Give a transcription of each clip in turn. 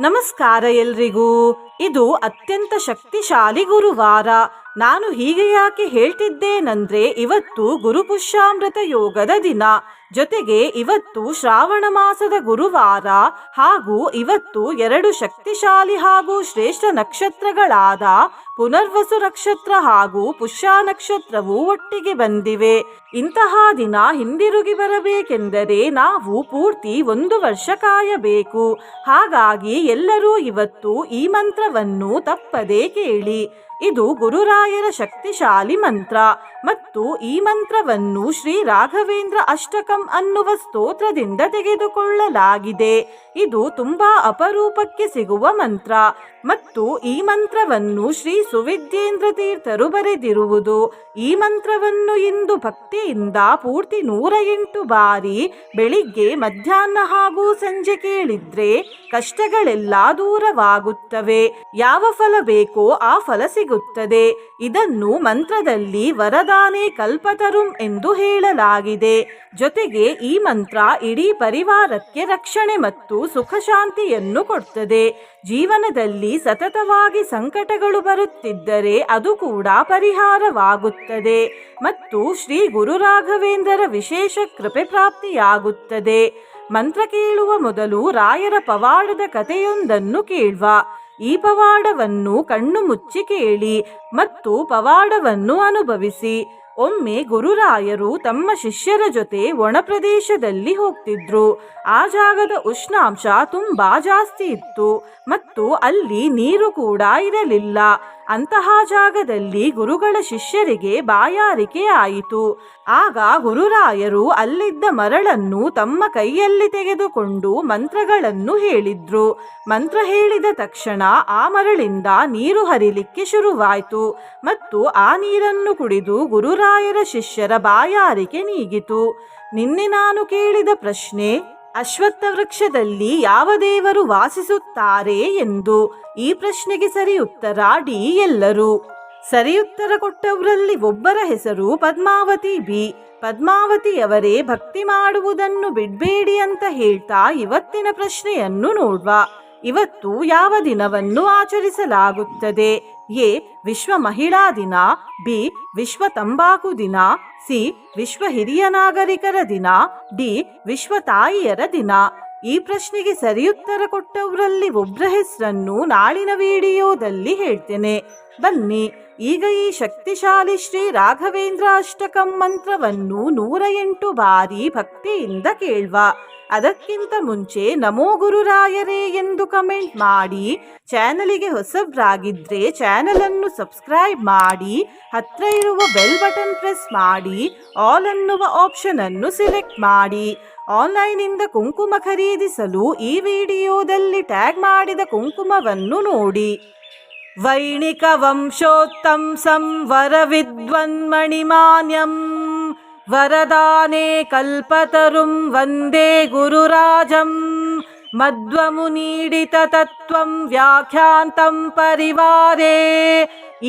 ನಮಸ್ಕಾರ ಎಲ್ರಿಗೂ. ಇದು ಅತ್ಯಂತ ಶಕ್ತಿಶಾಲಿ ಗುರುವಾರ. ನಾನು ಹೀಗೆ ಯಾಕೆ ಹೇಳ್ತಿದ್ದೇನೆಂದ್ರೆ, ಇವತ್ತು ಗುರುಪುಷ್ಯಾಮೃತ ಯೋಗದ ದಿನ, ಜೊತೆಗೆ ಇವತ್ತು ಶ್ರಾವಣ ಮಾಸದ ಗುರುವಾರ, ಹಾಗೂ ಇವತ್ತು 2 ಶಕ್ತಿಶಾಲಿ ಹಾಗೂ ಶ್ರೇಷ್ಠ ನಕ್ಷತ್ರಗಳಾದ ಪುನರ್ವಸು ನಕ್ಷತ್ರ ಹಾಗೂ ಪುಷ್ಯ ನಕ್ಷತ್ರವು ಒಟ್ಟಿಗೆ ಬಂದಿವೆ. ಇಂತಹ ದಿನ ಹಿಂದಿರುಗಿ ಬರಬೇಕೆಂದರೆ ನಾವು ಪೂರ್ತಿ 1 ವರ್ಷ ಕಾಯಬೇಕು. ಹಾಗಾಗಿ ಎಲ್ಲರೂ ಇವತ್ತು ಈ ಮಂತ್ರವನ್ನು ತಪ್ಪದೇ ಕೇಳಿ. ಇದು ಗುರುರಾಯರ ಶಕ್ತಿಶಾಲಿ ಮಂತ್ರ ಮತ್ತು ಈ ಮಂತ್ರವನ್ನು ಶ್ರೀ ರಾಘವೇಂದ್ರ ಅಷ್ಟಕಂ ಅನ್ನುವ ಸ್ತೋತ್ರದಿಂದ ತೆಗೆದುಕೊಳ್ಳಲಾಗಿದೆ. ಇದು ತುಂಬಾ ಅಪರೂಪಕ್ಕೆ ಸಿಗುವ ಮಂತ್ರ ಮತ್ತು ಈ ಮಂತ್ರವನ್ನು ಶ್ರೀ ಸುವಿದ್ಯೇಂದ್ರ ತೀರ್ಥರು ಬರೆದಿರುವುದು. ಈ ಮಂತ್ರವನ್ನು ಇಂದು ಭಕ್ತಿಯಿಂದ ಪೂರ್ತಿ 108 ಬಾರಿ ಬೆಳಿಗ್ಗೆ, ಮಧ್ಯಾಹ್ನ ಹಾಗೂ ಸಂಜೆ ಕೇಳಿದ್ರೆ ಕಷ್ಟಗಳೆಲ್ಲ ದೂರವಾಗುತ್ತವೆ. ಯಾವ ಫಲ ಬೇಕೋ ಆ ಫಲ ಸಿಗುತ್ತದೆ. ಇದನ್ನು ಮಂತ್ರದಲ್ಲಿ ವರದಾನೆ ಕಲ್ಪತರುಂ ಎಂದು ಹೇಳಲಾಗಿದೆ. ಜೊತೆಗೆ ಈ ಮಂತ್ರ ಇಡೀ ಪರಿವಾರಕ್ಕೆ ರಕ್ಷಣೆ ಮತ್ತು ಸುಖ ಶಾಂತಿಯನ್ನು ಕೊಡ್ತದೆ. ಜೀವನದಲ್ಲಿ ಸತತವಾಗಿ ಸಂಕಟಗಳು ಬರುತ್ತಿದ್ದರೆ ಅದು ಕೂಡ ಪರಿಹಾರವಾಗುತ್ತದೆ ಮತ್ತು ಶ್ರೀ ಗುರು ರಾಘವೇಂದ್ರರ ವಿಶೇಷ ಕೃಪೆ ಪ್ರಾಪ್ತಿಯಾಗುತ್ತದೆ. ಮಂತ್ರ ಕೇಳುವ ಮೊದಲು ರಾಯರ ಪವಾಡದ ಕಥೆಯೊಂದನ್ನು ಕೇಳುವ. ಈ ಪವಾಡವನ್ನು ಕಣ್ಣು ಮುಚ್ಚಿ ಕೇಳಿ ಮತ್ತು ಪವಾಡವನ್ನು ಅನುಭವಿಸಿ. ಒಮ್ಮೆ ಗುರುರಾಯರು ತಮ್ಮ ಶಿಷ್ಯರ ಜೊತೆ ಒಣ ಪ್ರದೇಶದಲ್ಲಿ ಹೋಗ್ತಿದ್ರು. ಆ ಜಾಗದ ಉಷ್ಣಾಂಶ ತುಂಬಾ ಜಾಸ್ತಿ ಇತ್ತು ಮತ್ತು ಅಲ್ಲಿ ನೀರು ಕೂಡ ಇರಲಿಲ್ಲ. ಅಂತಹ ಜಾಗದಲ್ಲಿ ಗುರುಗಳ ಶಿಷ್ಯರಿಗೆ ಬಾಯಾರಿಕೆ ಆಯಿತು. ಆಗ ಗುರುರಾಯರು ಅಲ್ಲಿದ್ದ ಮರಳನ್ನು ತಮ್ಮ ಕೈಯಲ್ಲಿ ತೆಗೆದುಕೊಂಡು ಮಂತ್ರಗಳನ್ನು ಹೇಳಿದ್ರು. ಮಂತ್ರ ಹೇಳಿದ ತಕ್ಷಣ ಆ ಮರಳಿಂದ ನೀರು ಹರಿಲಿಕ್ಕೆ ಶುರುವಾಯಿತು ಮತ್ತು ಆ ನೀರನ್ನು ಕುಡಿದು ಗುರುರಾಯರ ಶಿಷ್ಯರ ಬಾಯಾರಿಕೆ ನೀಗಿತು. ನಿನ್ನೆ ನಾನು ಕೇಳಿದ ಪ್ರಶ್ನೆ, ಅಶ್ವತ್ಥ ವೃಕ್ಷದಲ್ಲಿ ಯಾವ ದೇವರು ವಾಸಿಸುತ್ತಾರೆ ಎಂದು. ಈ ಪ್ರಶ್ನೆಗೆ ಸರಿ ಉತ್ತರ ಡಿ ಎಲ್ಲರೂ. ಸರಿ ಉತ್ತರ ಕೊಟ್ಟವರಲ್ಲಿ ಒಬ್ಬರ ಹೆಸರು ಪದ್ಮಾವತಿ ಬಿ. ಪದ್ಮಾವತಿಯವರೇ ಭಕ್ತಿ ಮಾಡುವುದನ್ನು ಬಿಡಬೇಡಿ ಅಂತ ಹೇಳ್ತಾ ಇವತ್ತಿನ ಪ್ರಶ್ನೆಯನ್ನು ನೋಡುವ. ಇವತ್ತು ಯಾವ ದಿನವನ್ನು ಆಚರಿಸಲಾಗುತ್ತದೆ? ಎ. ವಿಶ್ವ ಮಹಿಳಾ ದಿನ, ಬಿ. ವಿಶ್ವ ತಂಬಾಕು ದಿನ, ಸಿ. ವಿಶ್ವ ಹಿರಿಯ ನಾಗರಿಕರ ದಿನ, ಡಿ. ವಿಶ್ವ ತಾಯಿಯರ ದಿನ. ಈ ಪ್ರಶ್ನೆಗೆ ಸರಿಯುತ್ತರ ಕೊಟ್ಟವರಲ್ಲಿ ಒಬ್ಬರ ಹೆಸರನ್ನು ನಾಳಿನ ವಿಡಿಯೋದಲ್ಲಿ ಹೇಳ್ತೇನೆ. ಬನ್ನಿ ಈಗ ಈ ಶಕ್ತಿಶಾಲಿ ಶ್ರೀ ರಾಘವೇಂದ್ರ ಅಷ್ಟಕಂ ಮಂತ್ರವನ್ನು 108 ಬಾರಿ ಭಕ್ತಿಯಿಂದ ಕೇಳುವ. ಅದಕ್ಕಿಂತ ಮುಂಚೆ ನಮೋ ಗುರುರಾಯರೇ ಎಂದು ಕಮೆಂಟ್ ಮಾಡಿ. ಚಾನಲಿಗೆ ಹೊಸಬ್ರಾಗಿದ್ರೆ ಚಾನಲ್ ಅನ್ನು ಸಬ್ಸ್ಕ್ರೈಬ್ ಮಾಡಿ. ಹತ್ರ ಇರುವ ಬೆಲ್ ಬಟನ್ ಪ್ರೆಸ್ ಮಾಡಿ. ಆಲ್ ಅನ್ನುವ ಆಪ್ಷನ್ ಅನ್ನು ಸಿಲೆಕ್ಟ್ ಮಾಡಿ. ಆನ್ಲೈನಿಂದ ಕುಂಕುಮ ಖರೀದಿಸಲು ಈ ವಿಡಿಯೋದಲ್ಲಿ ಟ್ಯಾಗ್ ಮಾಡಿದ ಕುಂಕುಮವನ್ನು ನೋಡಿ. ವೈಣಿಕ ವಂಶೋತ್ತಂ ಸಂವರ ವಿದ್ವನ್ಮಣಿಮಾನ್ಯಂ ವರದಾನೆ ಕಲ್ಪತರುಂ ವಂದೇ ಗುರುರಾಜಂ ಮಧ್ವಮುನೀಡಿತ ತತ್ವಂ ವ್ಯಾಖ್ಯಾಂತಂ ಪರಿವಾರೇ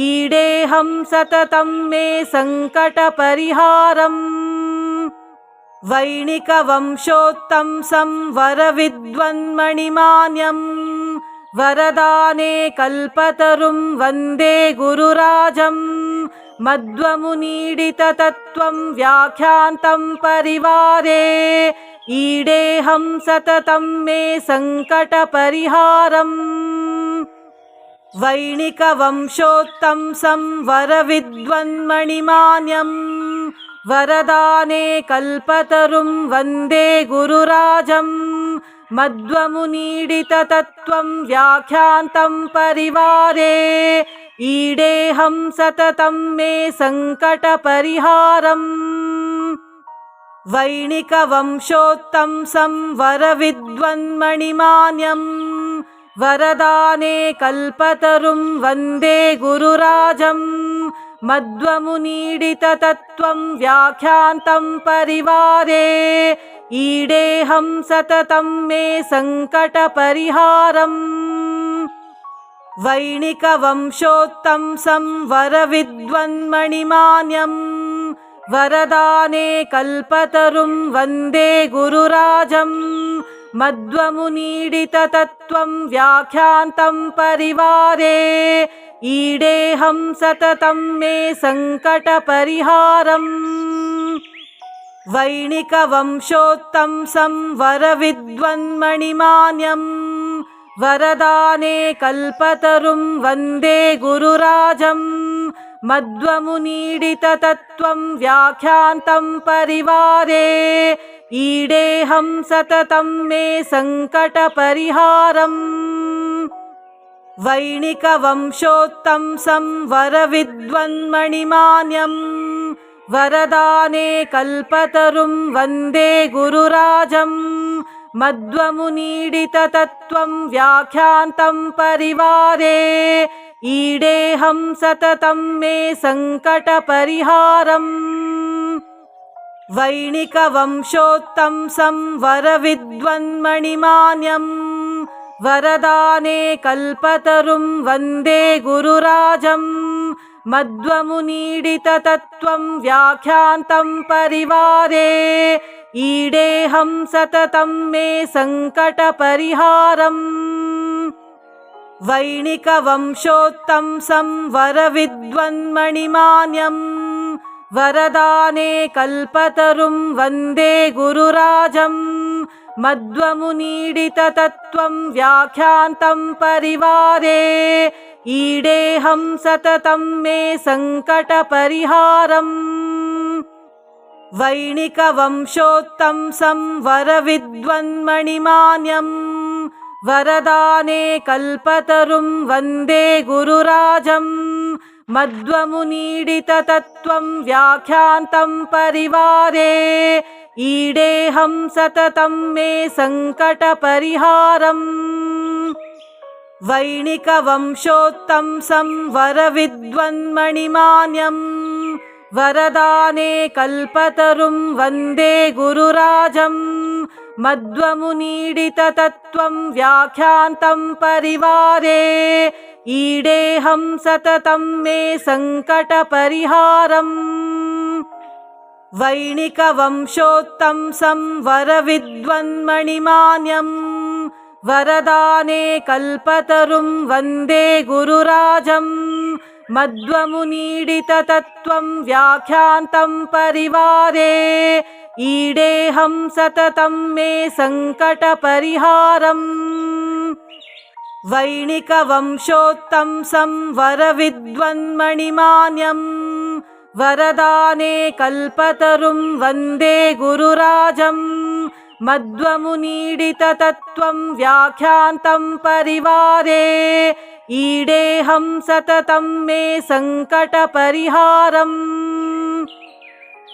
ಈಡೇಹಂ ಸತತಂ ಮೇ ಸಂಕಟ ಪರಿಹಾರಂ. ವೈಣಿಕ ವಂಶೋತ್ತಂ ಸಂವರ ವಿದ್ವನ್ಮಣಿಮಾನ್ಯಂ ವರದಾನೆ ಕಲ್ಪತರುಂ ವಂದೇ ಗುರುರಾಜಂ ಮಧ್ವಮುನೀಡಿತ ತತ್ವಂ ವ್ಯಾಖ್ಯಾಂತಂ ಪರಿವಾರೇ ಈಡೇಹಂ ಸತತಂ ಮೇ ಸಂಕಟ ಪರಿಹಾರಂ. ವೈಣಿಕ ವಂಶೋತ್ತಂ ಸಂವರ ವಿದ್ವನ್ಮಣಿಮಾನ್ಯಂ ವರದಾನೆ ಕಲ್ಪತರುಂ ವಂದೇ ಗುರುರಾಜಂ ಮಧ್ವಮುನೀಡಿತ ತತ್ವಂ ವ್ಯಾಖ್ಯಾಂತಂ ಪರಿವಾರೇ ಈಡೇಹಂ ಸತತಂ ಮೇ ಸಂಕಟ ಪರಿಹಾರಂ. ವೈಣಿಕ ವಂಶೋತ್ತಂ ಸಂವರ ವಿದ್ವನ್ಮಣಿಮಾನ್ಯಂ ವರದಾನೆ ಕಲ್ಪತರುಂ ವಂದೇ ಗುರುರಾಜಂ ಮಧ್ವಮುನೀಡಿತ ತತ್ವಂ ವ್ಯಾಖ್ಯಾಂತಂ ಪರಿವಾರೇ ಈಡೇಹಂ ಸತತಂ ಮೇ ಸಂಕಟ ಪರಿಹಾರಂ. ವೈಣಿಕ ವಂಶೋತ್ತಂ ಸಂವರ ವಿದ್ವನ್ಮಣಿಮಾನ್ಯಂ ವರದಾನೆ ಕಲ್ಪತರುಂ ವಂದೇ ಗುರುರಾಜಂ मध्वमुनीडिततत्त्वं व्याख्यान्तं परिवारे ईडेऽहं सततं मे सङ्कटपरिहारम् वैणिकवंशोत्तंसं वरविद्वन्मणिमान्यं वरदाने कल्पतरुं वन्दे गुरुराजम् मध्वमुनीडिततत्त्वं व्याख्यान्तं परिवारे ईडेऽहं सततं मे सङ्कटपरिहारम् वैणिकवंशोत्तंसं वरविद्वन्मणिमान्यं वरदाने कल्पतरुं वन्दे गुरुराजम् मध्वमुनीडिततत्त्वं व्याख्यान्तं परिवारे ईडेऽहं सततं मे सङ्कटपरिहारम् वैणिकवंशोत्तंसं वरविद्वन्मणिमान्यं वरदाने कल्पतरुं वन्दे गुरुराजम् मध्वमुनीडिततत्त्वं व्याख्यान्तं परिवारे ईडेऽहं सततं मे सङ्कटपरिहारम् वैणिकवंशोत्तंसं वरविद्वन्मणिमान्यं वरदाने कल्पतरुं वन्दे गुरुराजम् मध्वमुनीडिततत्त्वं व्याख्यान्तं परिवारे ईडेऽहं सततं मे सङ्कटपरिहारम् वैणिकवंशोत्तंसं वरविद्वन्मणिमान्यं वरदाने कल्पतरुं वन्दे गुरुराजम् मध्वमुनीडिततत्त्वं व्याख्यान्तं परिवारे ईडेऽहं सततं मे सङ्कटपरिहारम् वैणिकवंशोत्तंसं वरविद्वन्मणिमान्यं वरदाने कल्पतरुं वन्दे गुरुराजम् मध्वमुनीडिततत्त्वं व्याख्यान्तं परिवारे ईडेऽहं सततं मे सङ्कटपरिहारम् वैणिकवंशोत्तंसं वरविद्वन्मणिमान्यं वरदाने कल्पतरुं वन्दे गुरुराजम् मध्वमुनीडिततत्त्वं व्याख्यान्तं परिवारे ईडेऽहं सततं मे सङ्कटपरिहारम् वैणिकवंशोत्तंसं वरविद्वन्मणिमान्यं वरदाने कल्पतरुं वन्दे गुरुराजम् मध्वमुनीडिततत्त्वं व्याख्यान्तं परिवारे ईडेऽहं सततं मे सङ्कटपरिहारम्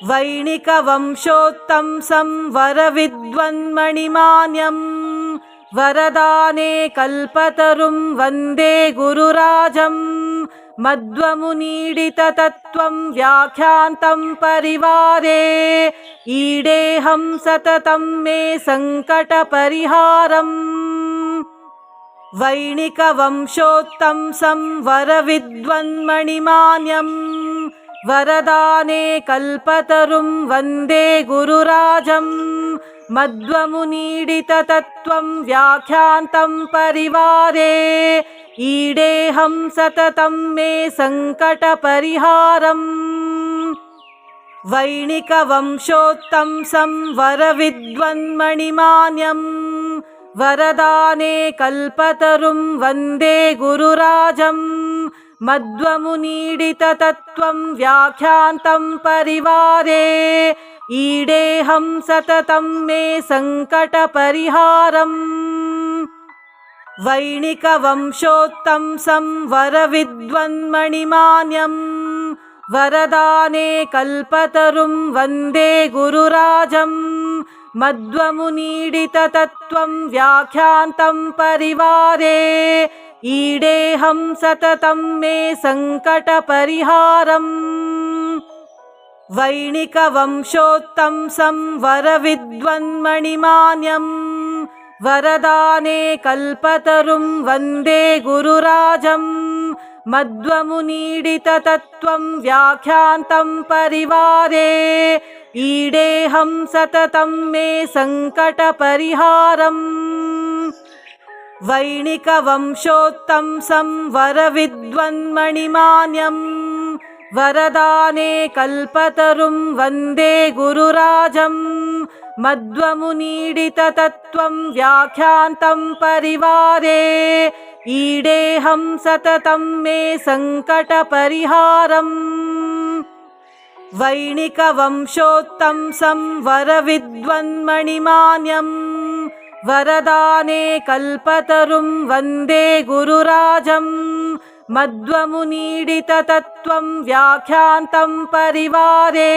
वैणिकवंशोत्तंसं वरविद्वन्मणिमान्यं वरदाने कल्पतरुं वन्दे गुरुराजम् मध्वमुनीडिततत्त्वं व्याख्यान्तं परिवारे ईडेऽहं सततं मे सङ्कटपरिहारम् वैणिकवंशोत्तंसं वरविद्वन्मणिमान्यं वरदाने कल्पतरुं वन्दे गुरुराजम् मध्वमुनीडिततत्त्वं व्याख्यान्तं परिवारे ईडेऽहं सततं मे सङ्कटपरिहारम् वैणिकवंशोत्तंसं वरविद्वन्मणिमान्यं वरदाने कल्पतरुं वन्दे गुरुराजम् मध्वमुनीडिततत्त्वं व्याख्यान्तं परिवारे ईडेऽहं सततं मे सङ्कटपरिहारम् वैणिकवंशोत्तंसं वरविद्वन्मणिमान्यं वरदाने कल्पतरुं वन्दे गुरुराजम् मध्वमुनीडिततत्त्वं व्याख्यान्तं परिवारे ईडेऽहं सततं मे सङ्कटपरिहारम् वैणिकवंशोत्तंसं वरविद्वन्मणिमान्यं वरदाने कल्पतरुं वन्दे गुरुराजम् मध्वमुनीडिततत्त्वं व्याख्यान्तं परिवारे ईडेऽहं सततं मे सङ्कटपरिहारम् वैणिकवंशोत्तंसं वरविद्वन्मणिमान्यं वरदाने कल्पतरुं वन्दे गुरुराजम् मध्वमुनीडिततत्त्वं व्याख्यान्तं परिवारे ईडेऽहं सततं मे सङ्कटपरिहारम् वैणिकवंशोत्तंसं वरविद्वन्मणिमान्यं वरदाने कल्पतरुं वन्दे गुरुराजम् मध्वमुनीडिततत्त्वं व्याख्यान्तं परिवारे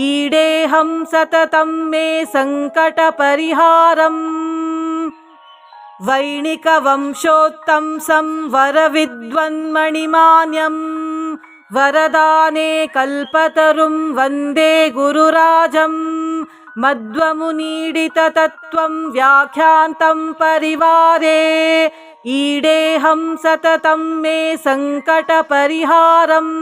ईडेऽहं सततं मे सङ्कटपरिहारम् वैणिकवंशोत्तंसं वरविद्वन्मणिमान्यं वरदाने कल्पतरुं वन्दे गुरुराजम् मध्वमुनीडिततत्त्वं व्याख्यान्तं परिवारे ईडेऽहं सततं मे सङ्कटपरिहारम्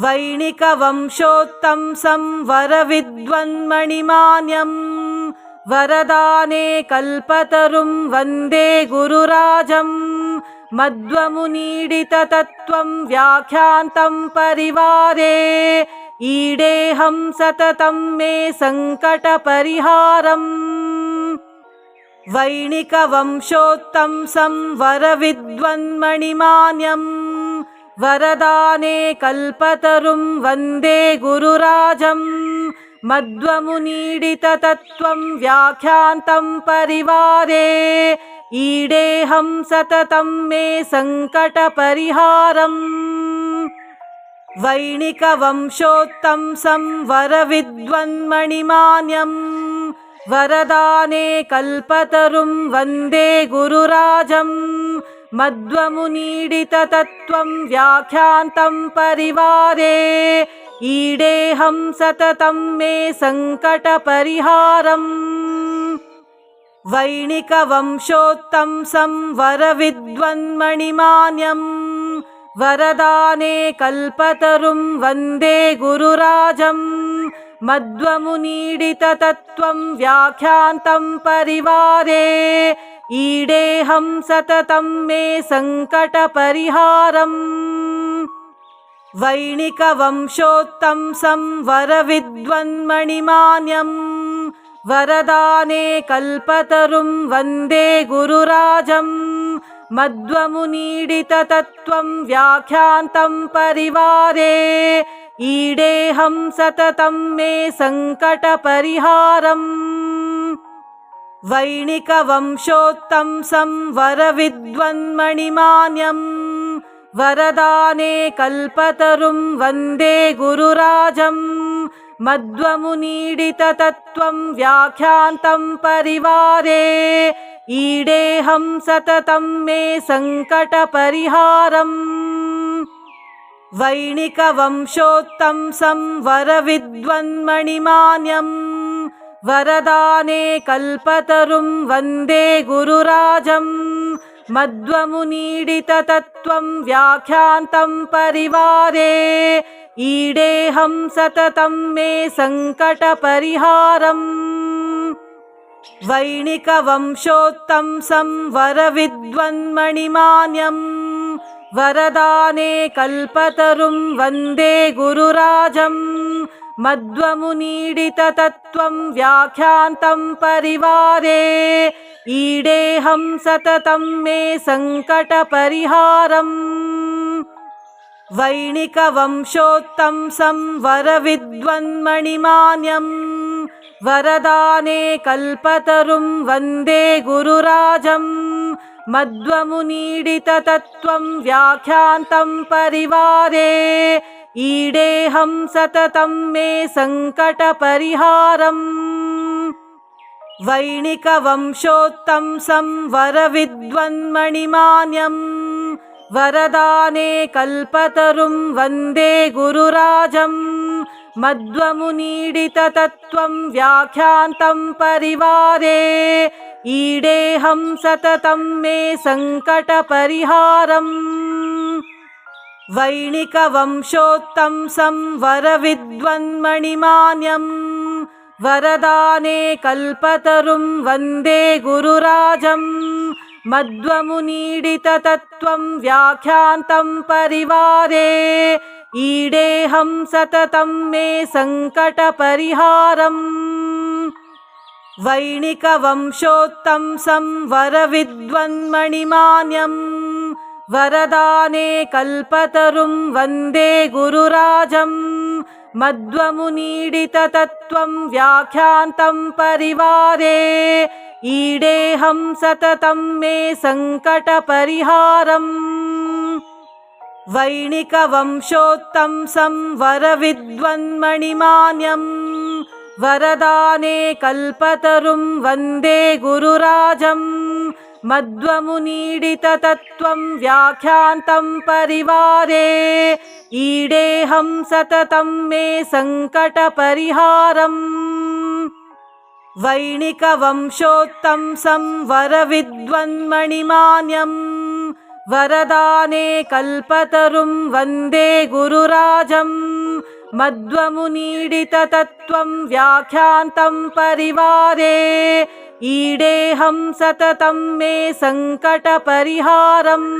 वैणिकवंशोत्तंसं वरविद्वन्मणिमान्यं वरदाने कल्पतरुं वन्दे गुरुराजम् मध्वमुनीडिततत्त्वं व्याख्यान्तं परिवारे ईडेऽहं सततं मे सङ्कटपरिहारम् वैणिकवंशोत्तंसं वरविद्वन्मणिमान्यं वरदाने कल्पतरुं वन्दे गुरुराजम् मध्वमुनीडिततत्त्वं व्याख्यान्तं परिवारे ईडेऽहं सततं मे सङ्कटपरिहारम् वैणिकवंशोत्तंसं वरविद्वन्मणिमान्यं वरदाने कल्पतरुं वन्दे गुरुराजम् मध्वमुनीडिततत्त्वं व्याख्यान्तं परिवारे ईडेऽहं सततं मे सङ्कटपरिहारम् वैणिकवंशोत्तंसं वरविद्वन्मणिमान्यं वरदाने कल्पतरुं वन्दे गुरुराजम् मध्वमुनीडिततत्त्वं व्याख्यान्तं परिवारे ईडेऽहं सततं मे सङ्कटपरिहारम् वैणिकवंशोत्तंसं वरविद्वन्मणिमान्यं वरदाने कल्पतरुं वन्दे गुरुराजम् मध्वमुनीडिततत्त्वं व्याख्यान्तं परिवारे ईडेऽहं सततं मे सङ्कटपरिहारम् वैणिकवंशोत्तंसं वरविद्वन्मणिमान्यं वरदाने कल्पतरुं वन्दे गुरुराजम् मध्वमुनीडिततत्त्वं व्याख्यान्तं परिवारे ईडेऽहं सततं मे सङ्कटपरिहारम् वैणिकवंशोत्तंसं वरविद्वन्मणिमान्यं वरदाने कल्पतरुं वन्दे गुरुराजम् मध्वमुनीडिततत्त्वं व्याख्यान्तं परिवारे ईडेऽहं सततं मे सङ्कटपरिहारम् वैणिकवंशोत्तंसं वरविद्वन्मणिमान्यं वरदाने कल्पतरुं वन्दे गुरुराजम् मध्वमुनीडिततत्त्वं व्याख्यान्तं परिवारे ईडेऽहं सततं मे सङ्कटपरिहारम् वैणिकवंशोत्तंसं वरविद्वन्मणिमान्यं वरदाने कल्पतरुं वन्दे गुरुराजम् मध्वमुनीडिततत्त्वं व्याख्यान्तं परिवारे ईडेऽहं सततं मे सङ्कटपरिहारम् वैणिकवंशोत्तंसं वरविद्वन्मणिमान्यं वरदाने कल्पतरुं वन्दे गुरुराजम् मध्वमुनीडिततत्त्वं व्याख्यान्तं परिवारे ईडेऽहं सततं मे सङ्कटपरिहारम् वैणिकवंशोत्तंसं वरविद्वन्मणिमान्यं वरदाने कल्पतरुं वन्दे गुरुराजं मध्वमुनीडिततत्त्वं व्याख्यान्तं परिवारे ईडेऽहं सततं मे सङ्कटपरिहारम् वैणिकवंशोत्तंसं वरविद्वन्मणिमान्यं वरदाने कल्पतरुं वन्दे गुरुराजं मध्वमुनीडिततत्त्वं व्याख्यान्तं परिवारे ईडेऽहं सततं मे सङ्कटपरिहारम् वैणिकवंशोत्तंसं वरविद्वन्मणिमान्यं वरदाने कल्पतरुं वन्दे गुरुराजं मध्वमुनीडिततत्त्वं व्याख्यान्तं परिवारे ईडेऽहं सततं मे सङ्कटपरिहारम् वैणिकवंशोत्तंसं वरविद्वन्मणिमान्यं वरदाने कल्पतरुं वन्दे गुरुराजं मध्वमुनीडिततत्त्वं व्याख्यान्तं परिवारे ईडेऽहं सततं मे सङ्कटपरिहारम्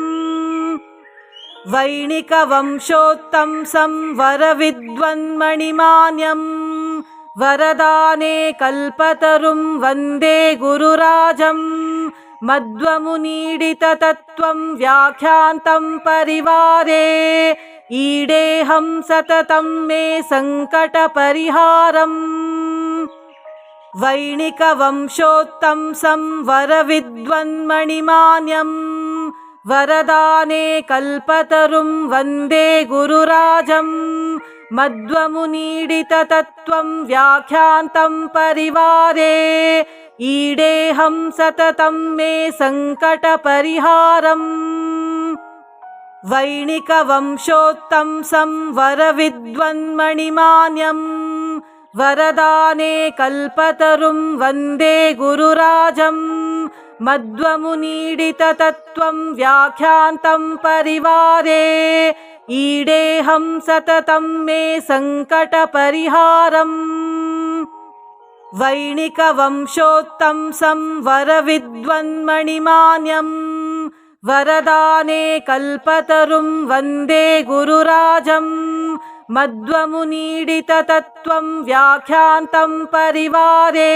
वैणिकवंशोत्तंसं वरविद्वन्मणिमान्यं वरदाने कल्पतरुं वन्दे गुरुराजं मध्वमुनीडिततत्त्वं व्याख्यान्तं परिवारे ईडेऽहं सततं मे सङ्कटपरिहारम् वैणिकवंशोत्तंसं वरविद्वन्मणिमान्यं वरदाने कल्पतरुं वन्दे गुरुराजं मध्वमुनीडिततत्त्वं व्याख्यान्तं परिवारे ईडेऽहं सततं मे सङ्कटपरिहारम् वैणिकवंशोत्तंसं वरविद्वन्मणिमान्यं वरदाने कल्पतरुं वन्दे गुरुराजं मध्वमुनीडिततत्त्वं व्याख्यान्तं परिवारे ईडेऽहं सततं मे सङ्कटपरिहारम् वैणिकवंशोत्तंसं वरविद्वन्मणिमान्यं वरदाने कल्पतरुं वन्दे गुरुराजं मध्वमुनीडिततत्त्वं व्याख्यान्तं परिवारे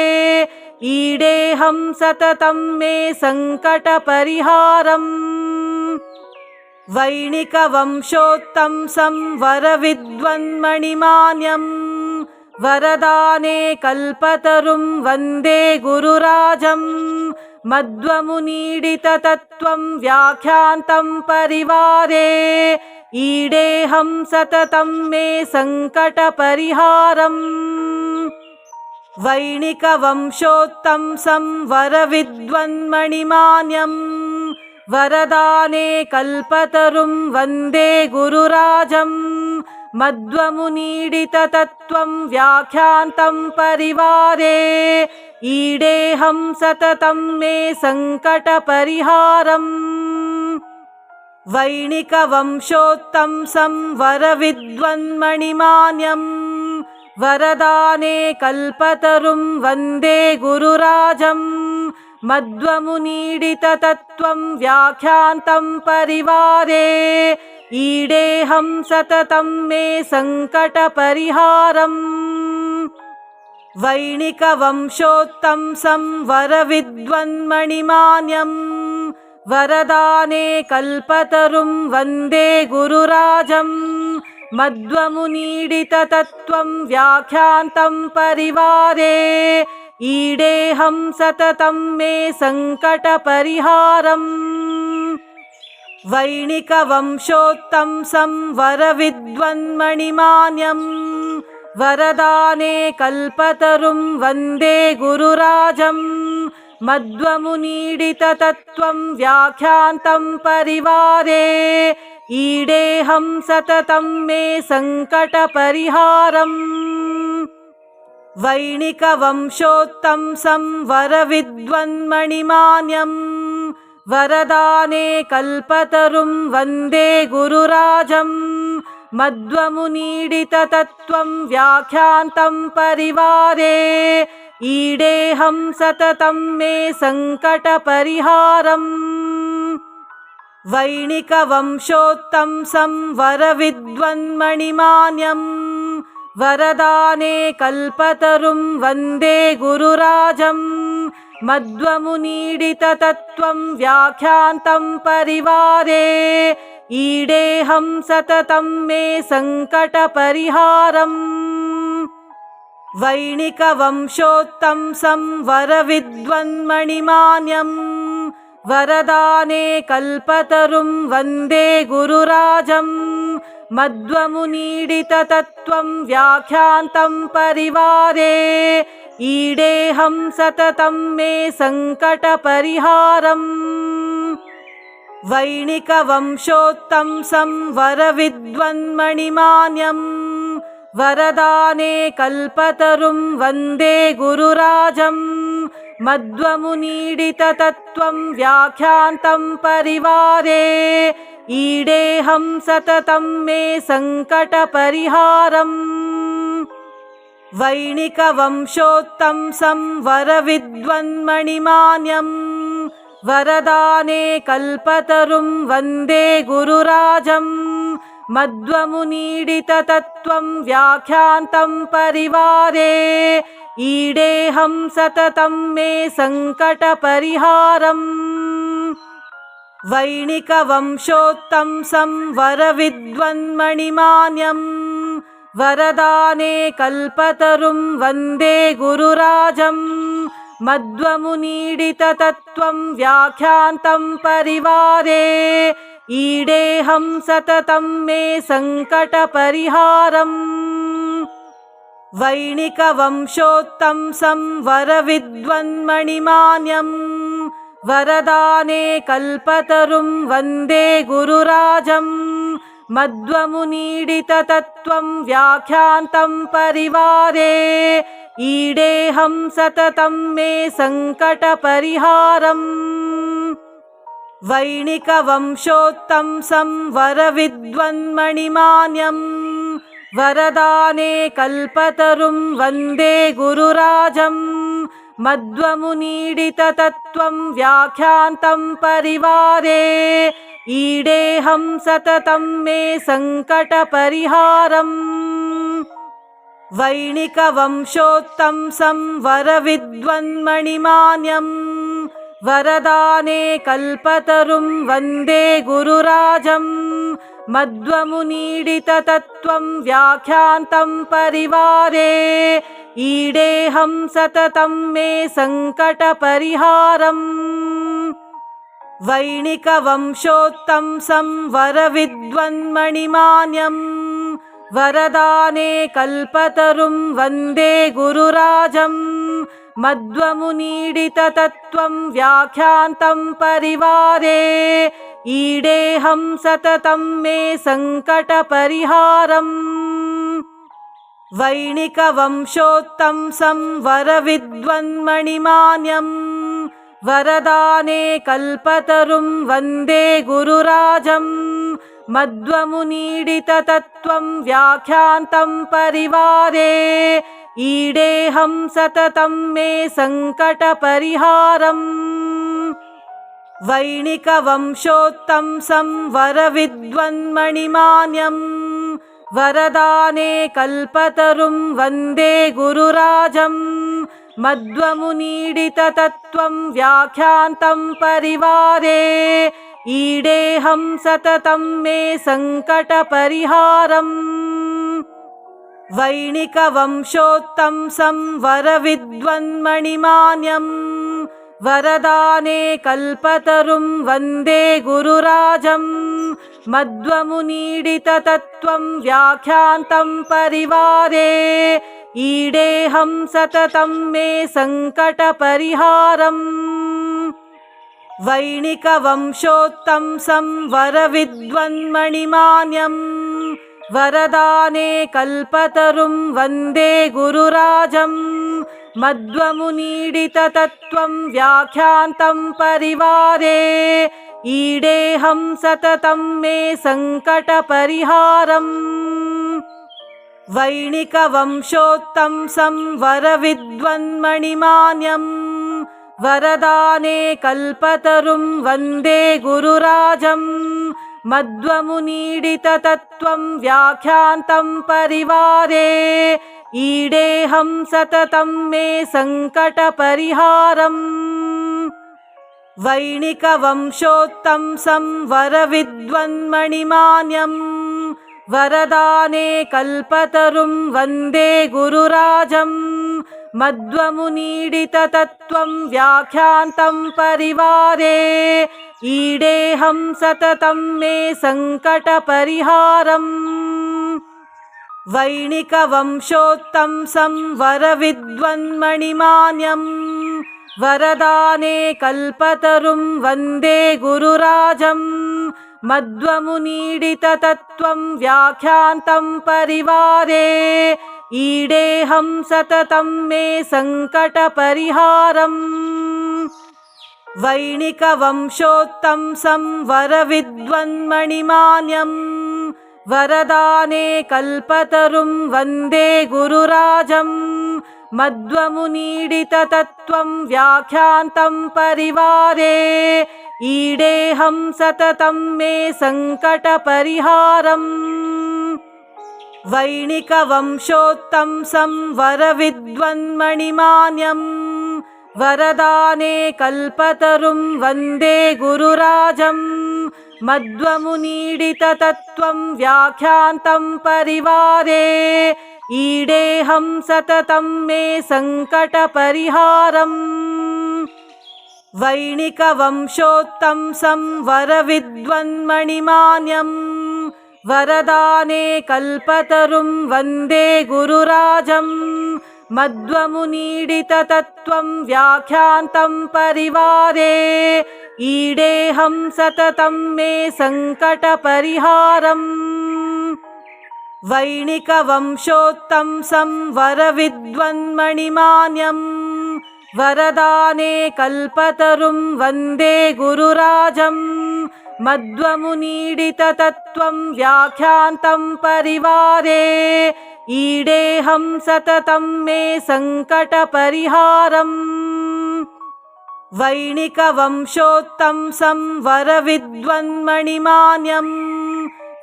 ईडेऽहं सततं मे सङ्कटपरिहारम् वैणिकवंशोत्तंसं वरविद्वन्मणिमान्यं वरदाने कल्पतरुं वन्दे गुरुराजं मध्वमुनीडिततत्त्वं व्याख्यान्तं परिवारे ईडेऽहं सततं मे सङ्कटपरिहारम् वैणिकवंशोत्तंसं वरविद्वन्मणिमान्यं वरदाने कल्पतरुं वन्दे गुरुराजं मध्वमुनीडिततत्त्वं व्याख्यान्तं परिवारे ईडेऽहं सततं मे सङ्कटपरिहारम् वैणिकवंशोत्तंसं वरविद्वन्मणिमान्यं वरदाने कल्पतरुं वन्दे गुरुराजं मध्वमुनीडिततत्त्वं व्याख्यान्तं परिवारे ईडेऽहं सततं मे सङ्कटपरिहारम् वैणिकवंशोत्तंसं वरविद्वन्मणिमान्यं वरदाने कल्पतरुं वन्दे गुरुराजं मध्वमुनीडिततत्त्वं व्याख्यान्तं परिवारे ईडेऽहं सततं मे सङ्कटपरिहारम् वैणिकवंशोत्तंसं वरविद्वन्मणिमान्यं वरदाने कल्पतरुं वन्दे गुरुराजं मध्वमुनीडिततत्त्वं व्याख्यान्तं परिवारे ईडेऽहं सततं मे सङ्कटपरिहारम् वैणिकवंशोत्तंसं वरविद्वन्मणिमान्यं वरदाने कल्पतरुं वन्दे गुरुराजं मध्वमुनीडिततत्त्वं व्याख्यान्तं परिवारे ईडेऽहं सततं मे सङ्कटपरिहारम् वैणिकवंशोत्तंसं वरविद्वन्मणिमान्यं वरदाने कल्पतरुं वन्दे गुरुराजं मध्वमुनीडिततत्त्वं व्याख्यान्तं परिवारे ईडेऽहं सततं मे सङ्कटपरिहारम् वैणिकवंशोत्तंसं वरविद्वन्मणिमान्यं वरदाने कल्पतरुं वन्दे गुरुराजं मध्वमुनीडिततत्त्वं व्याख्यान्तं परिवारे ईडेऽहं सततं मे सङ्कटपरिहारम् वैणिकवंशोत्तंसं वरविद्वन्मणिमान्यं वरदाने कल्पतरुं वन्दे गुरुराजं मध्वमुनीडिततत्त्वं व्याख्यान्तं परिवारे ईडेऽहं सततं मे सङ्कटपरिहारम् वैणिकवंशोत्तंसं वरविद्वन्मणिमान्यं वरदाने कल्पतरुं वन्दे गुरुराजं मध्वमुनीडिततत्त्वं व्याख्यान्तं परिवारे ईडेऽहं सततं मे सङ्कटपरिहारम् वैणिकवंशोत्तंसं वरविद्वन्मणिमान्यं वरदाने कल्पतरुं वन्दे गुरुराजं मध्वमुनीडिततत्त्वं व्याख्यान्तं परिवारे ईडेऽहं सततं मे सङ्कटपरिहारम् वैणिकवंशोत्तंसं वरविद्वन्मणिमान्यं वरदाने कल्पतरुं वन्दे गुरुराजं मध्वमुनीडिततत्त्वं व्याख्यान्तं परिवारे ईडेऽहं सततं मे सङ्कटपरिहारम् वैणिकवंशोत्तंसं वरविद्वन्मणिमान्यं वरदाने कल्पतरुं वन्दे गुरुराजं मध्वमुनीडिततत्त्वं व्याख्यान्तं परिवारे ईडेऽहं सततं मे सङ्कटपरिहारम् वैणिकवंशोत्तंसं वरविद्वन्मणिमान्यं वरदाने कल्पतरुं वन्दे गुरुराजं मध्वमुनीडिततत्त्वं व्याख्यान्तं परिवारे ईडेऽहं सततं मे सङ्कटपरिहारम् वैणिकवंशोत्तंसं वरविद्वन्मणिमान्यं वरदाने कल्पतरुं वन्दे गुरुराजं मध्वमुनीडिततत्त्वं व्याख्यान्तं परिवारे ईडेऽहं सततं मे सङ्कटपरिहारम् वैणिकवंशोत्तंसं वरविद्वन्मणिमान्यं वरदाने कल्पतरुं वन्दे गुरुराजं मध्वमुनीडिततत्त्वं व्याख्यान्तं परिवारे ईडेऽहं सततं मे सङ्कटपरिहारम् वैणिकवंशोत्तंसं वरविद्वन्मणिमान्यं वरदाने कल्पतरुं वन्दे गुरुराजं मध्वमुनीडिततत्त्वं व्याख्यान्तं परिवारे ईडेऽहं सततं मे सङ्कटपरिहारम् वैणिकवंशोत्तंसं वरविद्वन्मणिमान्यं वरदाने कल्पतरुं वन्दे गुरुराजं मध्वमुनीडिततत्त्वं व्याख्यान्तं परिवारे ईडेऽहं सततं मे सङ्कटपरिहारम् वैणिकवंशोत्तंसं वरविद्वन्मणिमान्यं वरदाने कल्पतरुं वन्दे गुरुराजं मध्वमुनीडिततत्त्वं व्याख्यान्तं परिवारे ईडेऽहं सततं मे सङ्कटपरिहारम् वैणिकवंशोत्तंसं वरविद्वन्मणिमान्यं वरदाने कल्पतरुं वन्दे गुरुराजम् मध्वमुनीडिततत्त्वं व्याख्यान्तं परिवारे ईडेऽहं सततं मे सङ्कटपरिहारम् वैणिकवंशोत्तंसं वरविद्वन्मणिमान्यं वरदाने कल्पतरुं वन्दे गुरुराजम् मध्वमुनीडिततत्त्वं व्याख्यान्तं परिवारे ईडेऽहं सततं मे सङ्कटपरिहारम् वैणिकवंशोत्तंसं वरविद्वन्मणिमान्यं वरदाने कल्पतरुं वन्दे गुरुराजम् मध्वमुनीडिततत्त्वं व्याख्यान्तं परिवारे ईडेऽहं सततं मे सङ्कटपरिहारम् वैणिकवंशोत्तंसं वरविद्वन्मणिमान्यं वरदाने कल्पतरुं वन्दे गुरुराजम् मध्वमुनीडिततत्त्वं व्याख्यान्तं परिवारे ईडेऽहं सततं मे सङ्कटपरिहारम् वैणिकवंशोत्तंसं वरविद्वन्मणिमान्यं वरदाने कल्पतरुं वन्दे गुरुराजम् मध्वमुनीडिततत्त्वं व्याख्यान्तं परिवारे ईडेऽहं सततं मे सङ्कटपरिहारम् वैणिकवंशोत्तंसं वरविद्वन्मणिमान्यं वरदाने कल्पतरुं वन्दे गुरुराजम् मध्वमुनीडिततत्त्वं व्याख्यान्तं परिवारे ईडेऽहं सततं मे सङ्कटपरिहारम् वैणिकवंशोत्तंसं वरविद्वन्मणिमान्यं वरदाने कल्पतरुं वन्दे गुरुराजम् मध्वमुनीडिततत्त्वं व्याख्यान्तं परिवारे ईडेऽहं सततं मे सङ्कटपरिहारम् वैणिकवंशोत्तंसं वरविद्वन्मणिमान्यं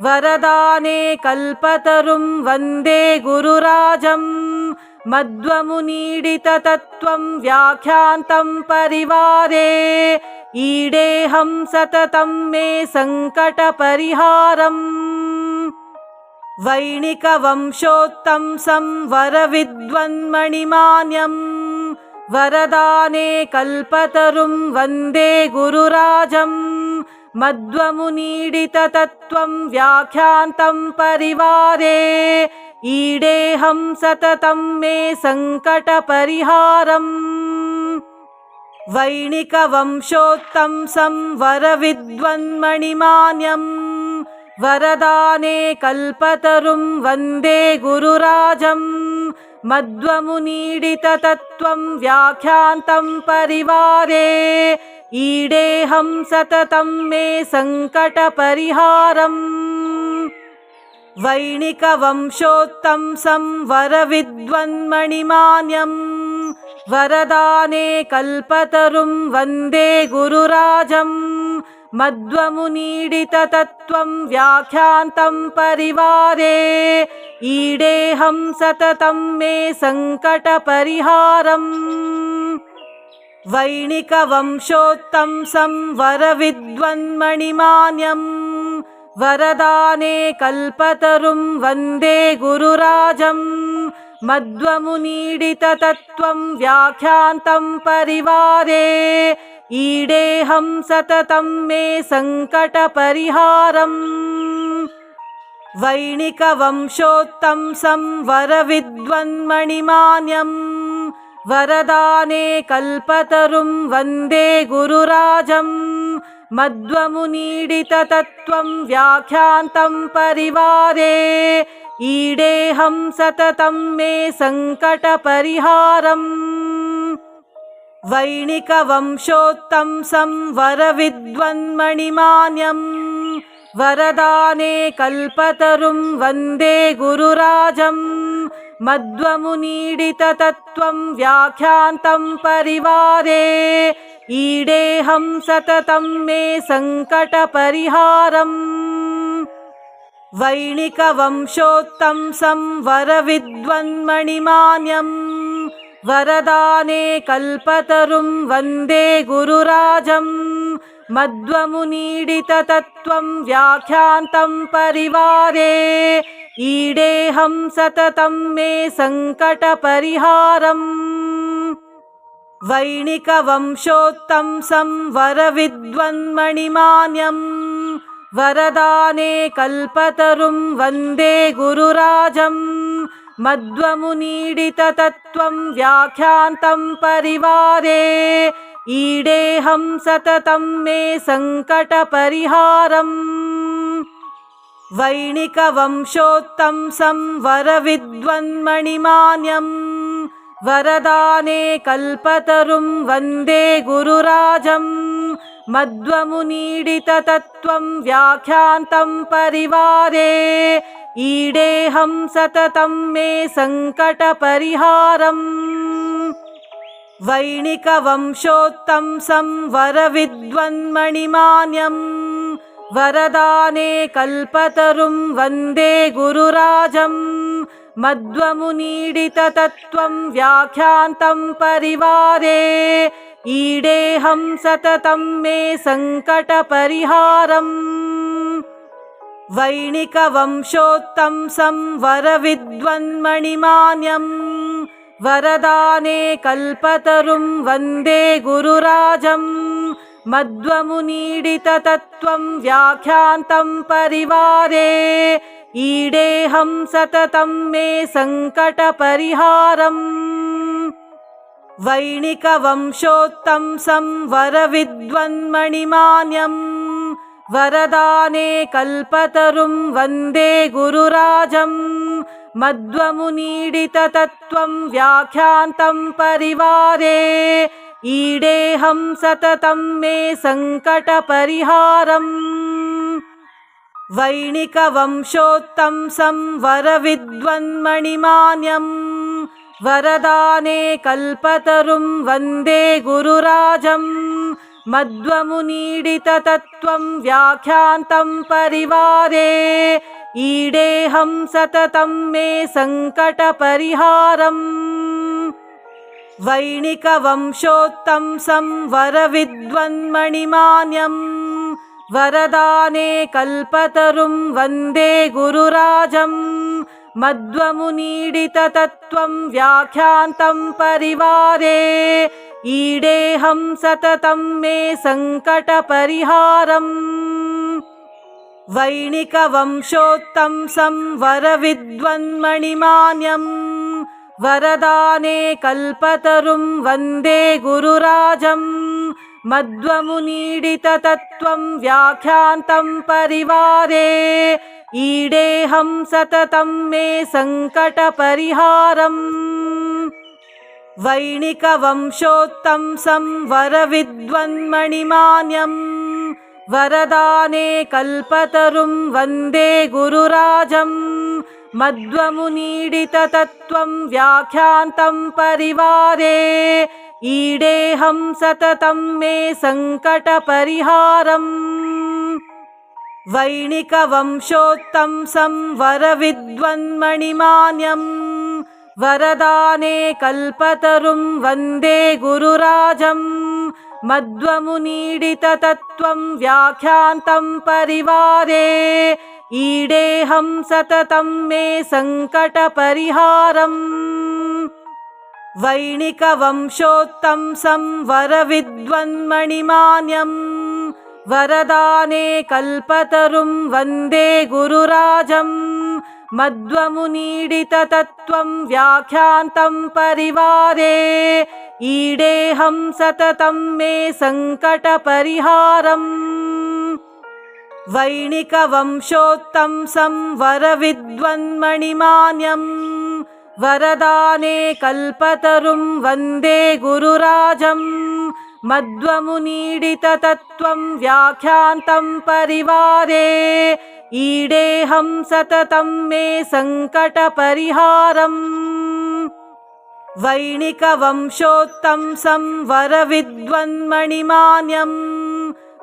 वरदाने कल्पतरुं वन्दे गुरुराजम् मध्वमुनीडिततत्त्वं व्याख्यान्तं परिवारे ईडेऽहं सततं मे सङ्कटपरिहारम् वैणिकवंशोत्तंसं वरविद्वन्मणिमान्यं वरदाने कल्पतरुं वन्दे गुरुराजम् मध्वमुनीडिततत्त्वं व्याख्यान्तं परिवारे ईडेऽहं सततं मे सङ्कटपरिहारम् वैणिकवंशोत्तंसं वरविद्वन्मणिमान्यं वरदाने कल्पतरुं वन्दे गुरुराजम् मध्वमुनीडिततत्त्वं व्याख्यान्तं परिवारे ईडेऽहं सततं मे सङ्कटपरिहारम् वैणिकवंशोत्तंसं वरविद्वन्मणिमान्यं वरदाने कल्पतरुं वन्दे गुरुराजम् मध्वमुनीडिततत्त्वं व्याख्यान्तं परिवारे ईडेऽहं सततं मे सङ्कटपरिहारम् वैणिकवंशोत्तंसं वरविद्वन्मणिमान्यं वरदाने कल्पतरुं वन्दे गुरुराजम् मध्वमुनीडिततत्त्वं व्याख्यान्तं परिवारे ईडेऽहं सततं मे सङ्कटपरिहारम् वैणिकवंशोत्तंसं वरविद्वन्मणिमान्यं वरदाने कल्पतरुं वन्दे गुरुराजम् मध्वमुनीडिततत्त्वं व्याख्यान्तं परिवारे ईडेऽहं सततं मे सङ्कटपरिहारम् वैणिकवंशोत्तंसं वरविद्वन्मणिमान्यं वरदाने कल्पतरुं वन्दे गुरुराजम् मध्वमुनीडिततत्त्वं व्याख्यान्तं परिवारे ईडेऽहं सततं मे सङ्कटपरिहारम् वैणिकवंशोत्तंसं वरविद्वन्मणिमान्यं वरदाने कल्पतरुं वन्दे गुरुराजम् मध्वमुनीडिततत्त्वं व्याख्यान्तं परिवारे ईडेऽहं सततं मे सङ्कटपरिहारम् वैणिकवंशोत्तंसं वरविद्वन्मणिमान्यं वरदाने कल्पतरुं वन्दे गुरुराजम् मध्वमुनीडिततत्त्वं व्याख्यान्तं परिवारे ईडेऽहं सततं मे सङ्कटपरिहारम् वैणिकवंशोत्तंसं वरविद्वन्मणिमान्यं वरदाने कल्पतरुं वन्दे गुरुराजम् मध्वमुनीडिततत्त्वं व्याख्यान्तं परिवारे ईडेऽहं सततं मे सङ्कटपरिहारम् वैणिकवंशोत्तंसं वरविद्वन्मणिमान्यं वरदाने कल्पतरुं वन्दे गुरुराजम् मध्वमुनीडिततत्त्वं व्याख्यान्तं परिवारे ईडेऽहं सततं मे सङ्कटपरिहारम् वैणिकवंशोत्तंसं वरविद्वन्मणिमान्यं वरदाने कल्पतरुं वन्दे गुरुराजम् मध्वमुनीडिततत्त्वं व्याख्यान्तं परिवारे ईडेऽहं सततं मे सङ्कटपरिहारम् वैणिकवंशोत्तंसं वरविद्वन्मणिमान्यं वरदाने कल्पतरुं वन्दे गुरुराजम् मध्वमुनीडिततत्त्वं व्याख्यान्तं परिवारे ईडेऽहं सततं मे सङ्कटपरिहारम् वैणिकवंशोत्तंसं वरविद्वन्मणिमान्यं वरदाने कल्पतरुं वन्दे गुरुराजम् मध्वमुनीडिततत्त्वं व्याख्यान्तं परिवारे ईडेऽहं सततं मे सङ्कटपरिहारम् वैणिकवंशोत्तंसं वरविद्वन्मणिमान्यं वरदाने कल्पतरुं वन्दे गुरुराजम् मध्वमुनीडिततत्त्वं व्याख्यान्तं परिवारे ईडेऽहं सततं मे सङ्कटपरिहारम् वैणिकवंशोत्तंसं वरविद्वन्मणिमान्यं वरदाने कल्पतरुं वन्दे गुरुराजम् मध्वमुनीडिततत्त्वं व्याख्यान्तं परिवारे ईडेऽहं सततं मे सङ्कटपरिहारम् वैणिकवंशोत्तंसं वरविद्वन्मणिमान्यं वरदाने कल्पतरुं वन्दे गुरुराजम् मध्वमुनीडिततत्त्वं व्याख्यान्तं परिवारे ईडेऽहं सततं मे सङ्कटपरिहारम् वैणिकवंशोत्तंसं वरविद्वन्मणिमान्यं वरदाने कल्पतरुं वन्दे गुरुराजम् मध्वमुनीडिततत्त्वं व्याख्यान्तं परिवारे ईडेऽहं सततं मे सङ्कटपरिहारम् वैणिकवंशोत्तंसं वरविद्वन्मणिमान्यं वरदाने कल्पतरुं वन्दे गुरुराजम् मध्वमुनीडिततत्त्वं व्याख्यान्तं परिवारे ईडेऽहं सततं मे सङ्कटपरिहारम् वैणिकवंशोत्तंसं वरविद्वन्मणिमान्यं वरदाने कल्पतरुं वन्दे गुरुराजं मध्वमुनीडिततत्त्वं व्याख्यान्तं परिवारे ईडेऽहं सततं मे सङ्कटपरिहारम् वैणिकवंशोत्तंसं वरविद्वन्मणिमान्यं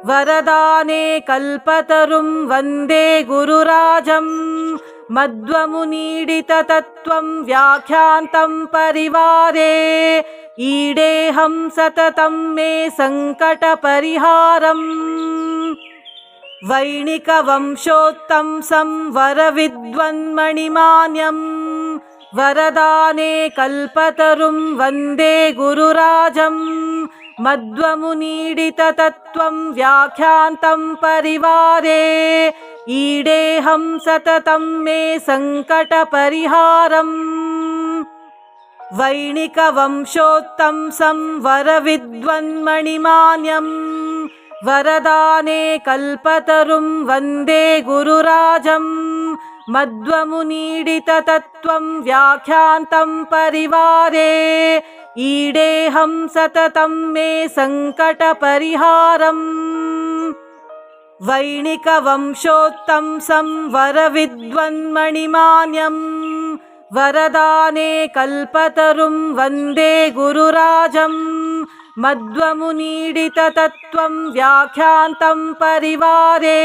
वरदाने कल्पतरुं वन्दे गुरुराजं मध्वमुनीडिततत्त्वं व्याख्यान्तं परिवारे ईडेऽहं सततं मे सङ्कटपरिहारम् वैणिकवंशोत्तंसं वरविद्वन्मणिमान्यं वरदाने कल्पतरुं वन्दे गुरुराजं मध्वमुनीडिततत्त्वं व्याख्यान्तं परिवारे ईडेऽहं सततं मे सङ्कटपरिहारम् वैणिकवंशोत्तंसं वरविद्वन्मणिमान्यं वरदाने कल्पतरुं वन्दे गुरुराजं मध्वमुनीडिततत्त्वं व्याख्यान्तं परिवारे ईडेऽहं सततं मे सङ्कटपरिहारम् वैणिकवंशोत्तंसं वरविद्वन्मणिमान्यं वरदाने कल्पतरुं वन्दे गुरुराजं मध्वमुनीडिततत्त्वं व्याख्यान्तं परिवारे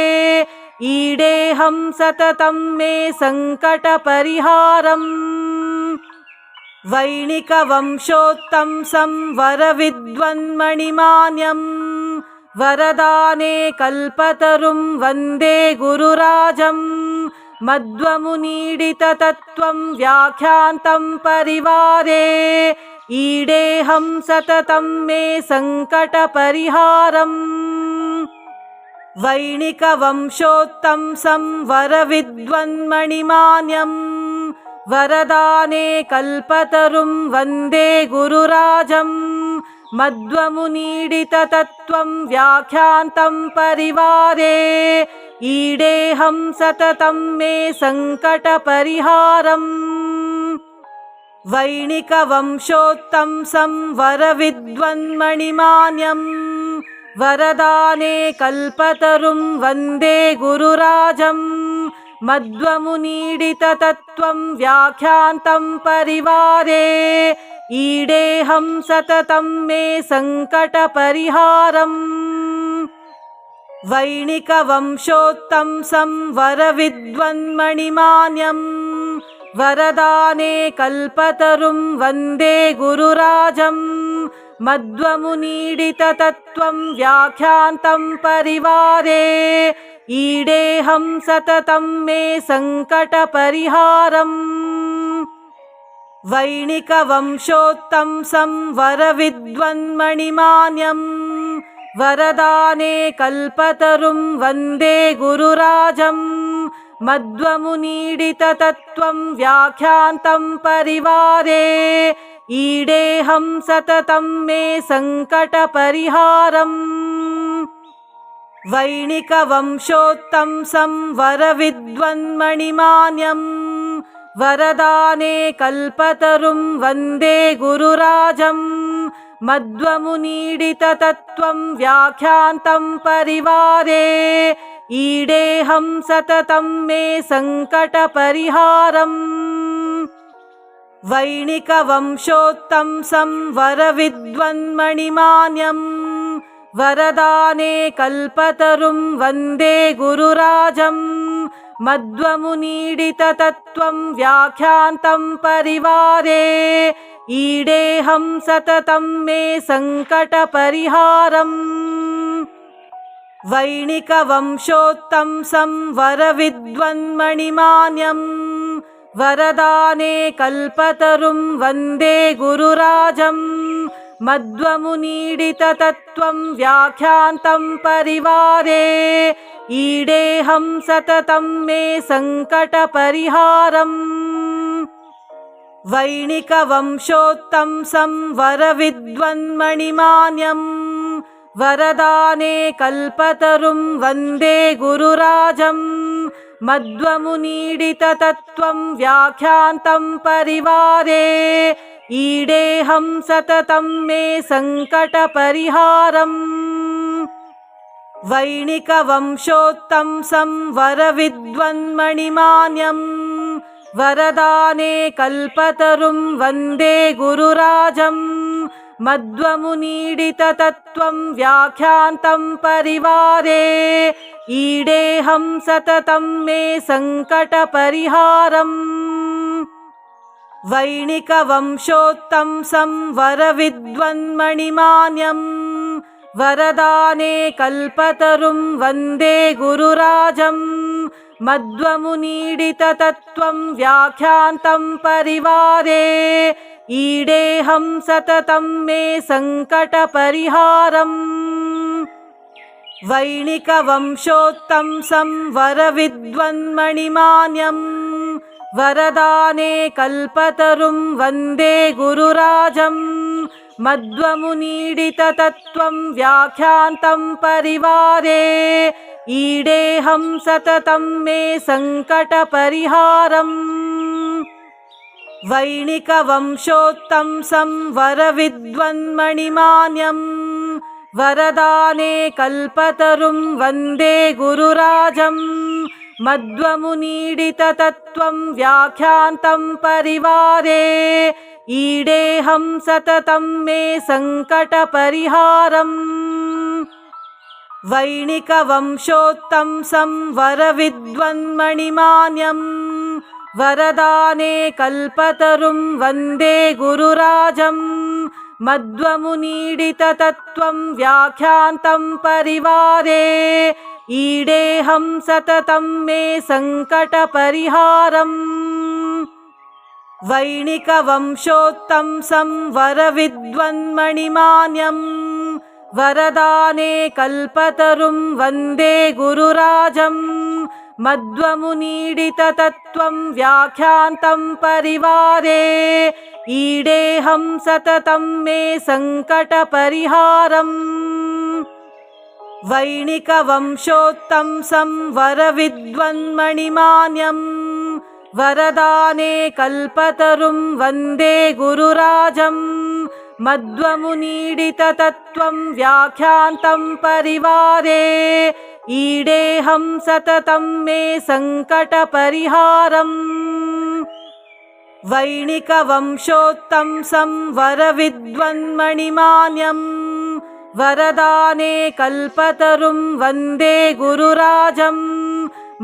ईडेऽहं सततं मे सङ्कटपरिहारम् वैणिकवंशोत्तंसं वरविद्वन्मणिमान्यं वरदाने कल्पतरुं वन्दे गुरुराजं मध्वमुनीडिततत्त्वं व्याख्यान्तं परिवारे ईडेऽहं सततं मे सङ्कटपरिहारम् वैणिकवंशोत्तंसं वरविद्वन्मणिमान्यं वरदाने कल्पतरुं वन्दे गुरुराजं मध्वमुनीडिततत्त्वं व्याख्यान्तं परिवारे ईडेऽहं सततं मे सङ्कटपरिहारम् वैणिकवंशोत्तंसं वरविद्वन्मणिमान्यं वरदाने कल्पतरुं वन्दे गुरुराजं मध्वमुनीडिततत्त्वं व्याख्यान्तं परिवारे ईडेऽहं सततं मे सङ्कटपरिहारम् वैणिकवंशोत्तंसं वरविद्वन्मणिमान्यं वरदाने कल्पतरुं वन्दे गुरुराजं मध्वमुनीडिततत्त्वं व्याख्यान्तं परिवारे ईडेऽहं सततं मे सङ्कटपरिहारम् वैणिकवंशोत्तंसं वरविद्वन्मणिमान्यं वरदाने कल्पतरुं वन्दे गुरुराजं मध्वमुनीडिततत्त्वं व्याख्यान्तं परिवारे ईडेऽहं सततं मे सङ्कटपरिहारम् वैणिकवंशोत्तंसं वरविद्वन्मणिमान्यं वरदाने कल्पतरुं वन्दे गुरुराजं मध्वमुनीडिततत्त्वं व्याख्यान्तं परिवारे ईडेऽहं सततं मे सङ्कटपरिहारम् वैणिकवंशोत्तंसं वरविद्वन्मणिमान्यं वरदाने कल्पतरुं वन्दे गुरुराजं मध्वमुनीडिततत्त्वं व्याख्यान्तं परिवारे ईडेऽहं सततं मे सङ्कटपरिहारम् वैणिकवंशोत्तंसं वरविद्वन्मणिमान्यं वरदाने कल्पतरुं वन्दे गुरुराजं मध्वमुनीडिततत्त्वं व्याख्यान्तं परिवारे ईडेऽहं सततं मे सङ्कटपरिहारम् वैणिकवंशोत्तंसं वरविद्वन्मणिमान्यं वरदाने कल्पतरुं वन्दे गुरुराजं मध्वमुनीडिततत्त्वं व्याख्यान्तं परिवारे ईडेऽहं सततं मे सङ्कटपरिहारम् वैणिकवंशोत्तंसं वरविद्वन्मणिमान्यं वरदाने कल्पतरुं वन्दे गुरुराजं मध्वमुनीडिततत्त्वं व्याख्यान्तं परिवारे ईडेऽहं सततं मे सङ्कटपरिहारम् वैणिकवंशोत्तंसं वरविद्वन्मणिमान्यं वरदाने कल्पतरुं वन्दे गुरुराजं मध्वमुनीडिततत्त्वं व्याख्यान्तं परिवारे ईडेऽहं सततं मे सङ्कटपरिहारम् वैणिकवंशोत्तंसं वरविद्वन्मणिमान्यं वरदाने कल्पतरुं वन्दे गुरुराजं मध्वमुनीडिततत्त्वं व्याख्यान्तं परिवारे ईडेऽहं सततं मे सङ्कटपरिहारम् वैणिकवंशोत्तंसं वरविद्वन्मणिमान्यं वरदाने कल्पतरुं वन्दे गुरुराजं मध्वमुनीडिततत्त्वं व्याख्यान्तं परिवारे ईडेऽहं सततं मे सङ्कटपरिहारम् वैणिकवंशोत्तंसं वरविद्वन्मणिमान्यं वरदाने कल्पतरुं वन्दे गुरुराजं मध्वमुनीडिततत्त्वं व्याख्यान्तं परिवारे ईडेऽहं सततं मे सङ्कटपरिहारम् वैणिकवंशोत्तंसं वरविद्वन्मणिमान्यं वरदाने कल्पतरुं वन्दे गुरुराजं मध्वमुनीडिततत्त्वं व्याख्यान्तं परिवारे ईडेऽहं सततं मे सङ्कटपरिहारम् वैणिकवंशोत्तंसं वरविद्वन्मणिमान्यं वरदाने कल्पतरुं वन्दे गुरुराजं मध्वमुनीडिततत्त्वं व्याख्यान्तं परिवारे ईडेऽहं सततं मे सङ्कटपरिहारम् वैणिकवंशोत्तंसं वरविद्वन्मणिमान्यं वरदाने कल्पतरुं वन्दे गुरुराजं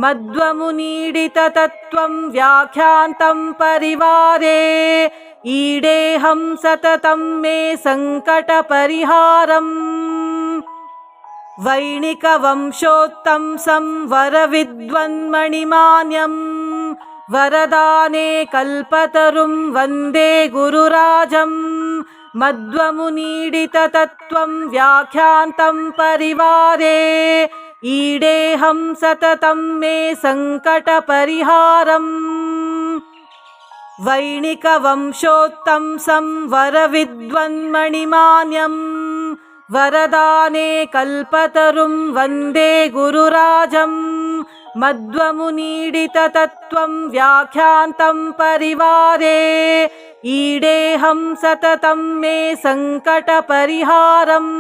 मध्वमुनीडिततत्त्वं व्याख्यान्तं परिवारे ईडेऽहं सततं मे सङ्कटपरिहारम् वैणिकवंशोत्तंसं वरविद्वन्मणिमान्यं वरदाने कल्पतरुं वन्दे गुरुराजं मध्वमुनीडिततत्त्वं व्याख्यान्तं परिवारे ईडेऽहं सततं मे सङ्कटपरिहारम् वैणिकवंशोत्तंसं वरविद्वन्मणिमान्यं वरदाने कल्पतरुं वन्दे गुरुराजं मध्वमुनीडिततत्त्वं व्याख्यान्तं परिवारे ईडेऽहं सततं मे सङ्कटपरिहारम्